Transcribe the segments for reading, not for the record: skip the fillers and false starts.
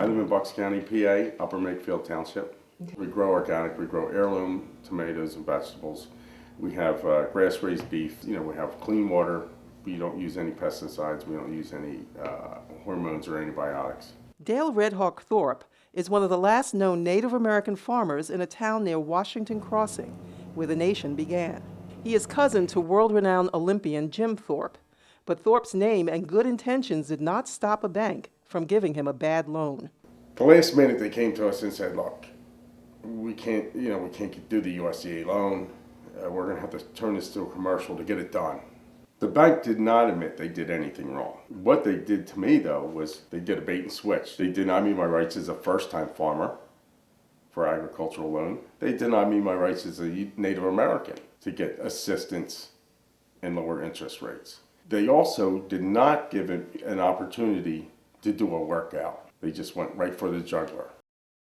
I live in Bucks County, PA, Upper Makefield Township. We grow organic, we grow heirloom tomatoes and vegetables. We have grass-raised beef, we have clean water. We don't use any pesticides, we don't use any hormones or antibiotics. Dale Redhawk Thorpe is one of the last known Native American farmers in a town near Washington Crossing, where the nation began. He is cousin to world-renowned Olympian Jim Thorpe, but Thorpe's name and good intentions did not stop a bank from giving him a bad loan. The last minute they came to us and said, look, we can't do the USDA loan. We're going to have to turn this to a commercial to get it done. The bank did not admit they did anything wrong. What they did to me, though, was they did a bait and switch. They denied me my rights as a first-time farmer for agricultural loan. They denied me my rights as a Native American to get assistance and lower interest rates. They also did not give it an opportunity to do a workout. They just went right for the jugular.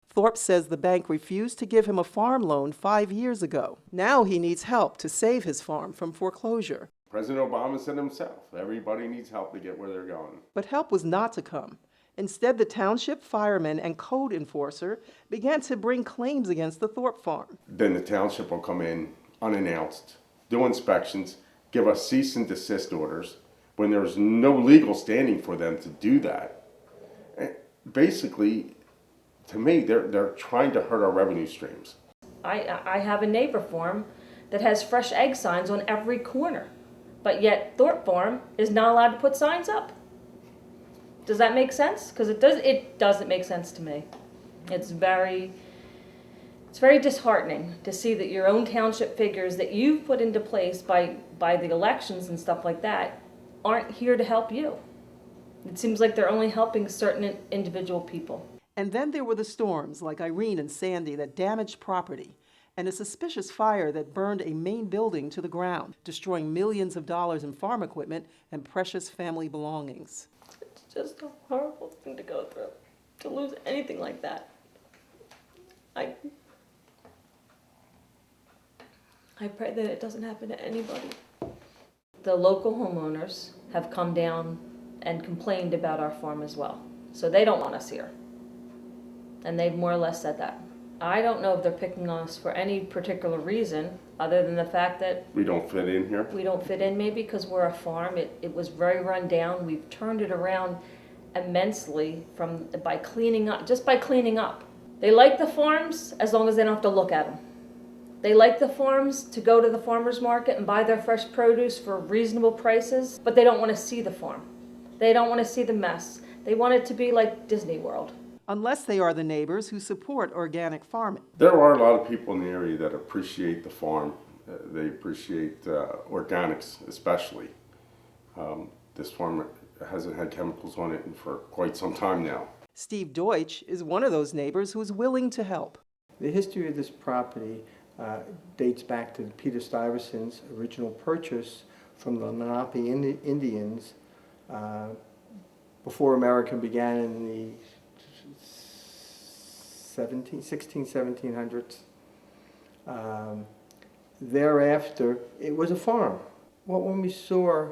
Thorpe says the bank refused to give him a farm loan 5 years ago. Now he needs help to save his farm from foreclosure. President Obama said himself, everybody needs help to get where they're going. But help was not to come. Instead, the township fireman and code enforcer began to bring claims against the Thorp Farm. Then the township will come in unannounced, do inspections, give us cease and desist orders when there's no legal standing for them to do that. And basically, to me, they're trying to hurt our revenue streams. I have a neighbor farm that has fresh egg signs on every corner, but yet Thorp Farm is not allowed to put signs up. Does that make sense? Because it doesn't make sense to me. It's very disheartening to see that your own township figures that you've put into place by the elections and stuff like that aren't here to help you. It seems like they're only helping certain individual people. And then there were the storms like Irene and Sandy that damaged property, and a suspicious fire that burned a main building to the ground, destroying millions of dollars in farm equipment and precious family belongings. It's just a horrible thing to go through, to lose anything like that. I pray that it doesn't happen to anybody. The local homeowners have come down and complained about our farm as well. So they don't want us here. And they've more or less said that. I don't know if they're picking on us for any particular reason other than the fact that we don't fit in here. We don't fit in maybe because we're a farm. It was very run down. We've turned it around immensely by cleaning up, just by cleaning up. They like the farms as long as they don't have to look at them. They like the farms to go to the farmer's market and buy their fresh produce for reasonable prices, but they don't want to see the farm. They don't want to see the mess. They want it to be like Disney World. Unless they are the neighbors who support organic farming. There are a lot of people in the area that appreciate the farm. They appreciate organics especially. This farm hasn't had chemicals on it for quite some time now. Steve Deutsch is one of those neighbors who is willing to help. The history of this property dates back to Peter Stuyvesant's original purchase from the Lenape Indians before America began in the 1700s. Thereafter, it was a farm. Well, when we saw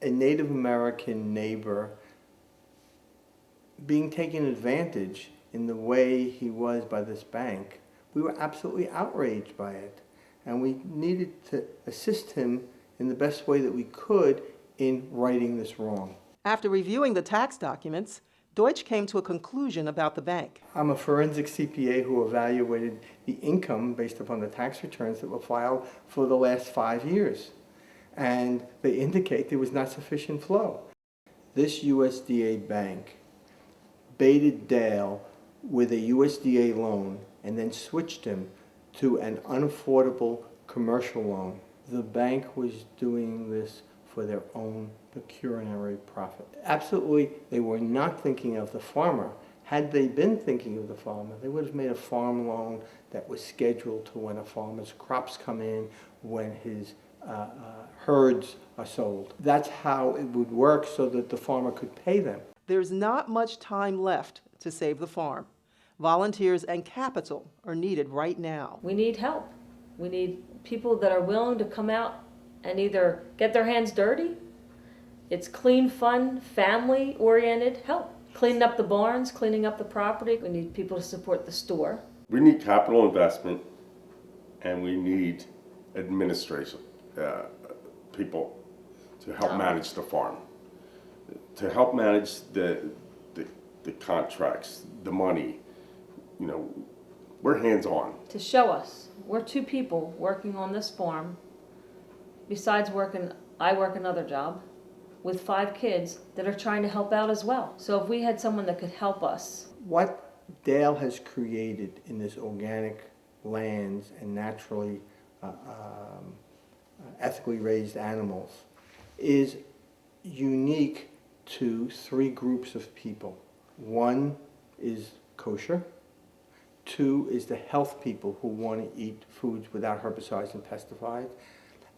a Native American neighbor being taken advantage in the way he was by this bank, we were absolutely outraged by it. And we needed to assist him in the best way that we could in righting this wrong. After reviewing the tax documents, Deutsch came to a conclusion about the bank. I'm a forensic CPA who evaluated the income based upon the tax returns that were filed for the last 5 years. And they indicate there was not sufficient flow. This USDA bank baited Dale with a USDA loan and then switched him to an unaffordable commercial loan. The bank was doing this for their own pecuniary profit. Absolutely, they were not thinking of the farmer. Had they been thinking of the farmer, they would have made a farm loan that was scheduled to when a farmer's crops come in, when his herds are sold. That's how it would work so that the farmer could pay them. There's not much time left to save the farm. Volunteers and capital are needed right now. We need help. We need people that are willing to come out and either get their hands dirty. It's clean, fun, family-oriented help. Cleaning up the barns, cleaning up the property. We need people to support the store. We need capital investment, and we need administration, people to help manage the farm, to help manage the contracts, the money. You know, we're hands-on. To show us. We're two people working on this farm. Besides working, I work another job with 5 kids that are trying to help out as well. So if we had someone that could help us. What Dale has created in this organic lands and naturally ethically raised animals is unique to 3 groups of people. 1 is kosher. 2 is the health people who want to eat foods without herbicides and pesticides.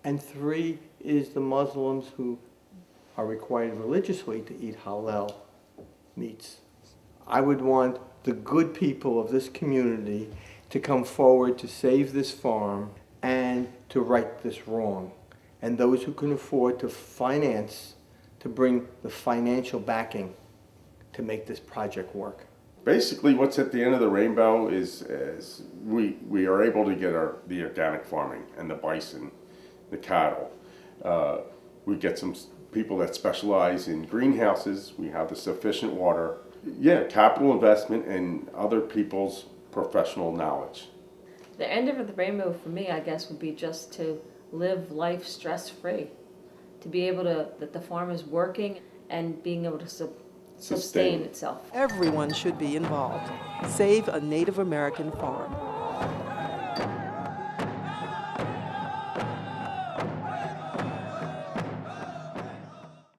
And 3 is the Muslims who are required religiously to eat halal meats. I would want the good people of this community to come forward to save this farm and to right this wrong. And those who can afford to finance, to bring the financial backing to make this project work. Basically, what's at the end of the rainbow is we are able to get the organic farming and the bison, the cattle. We get some people that specialize in greenhouses. We have the sufficient water. Yeah, capital investment and other people's professional knowledge. The end of the rainbow for me, I guess, would be just to live life stress-free. To be able to, that the farm is working and being able to sustain itself. Everyone should be involved. Save a Native American farm.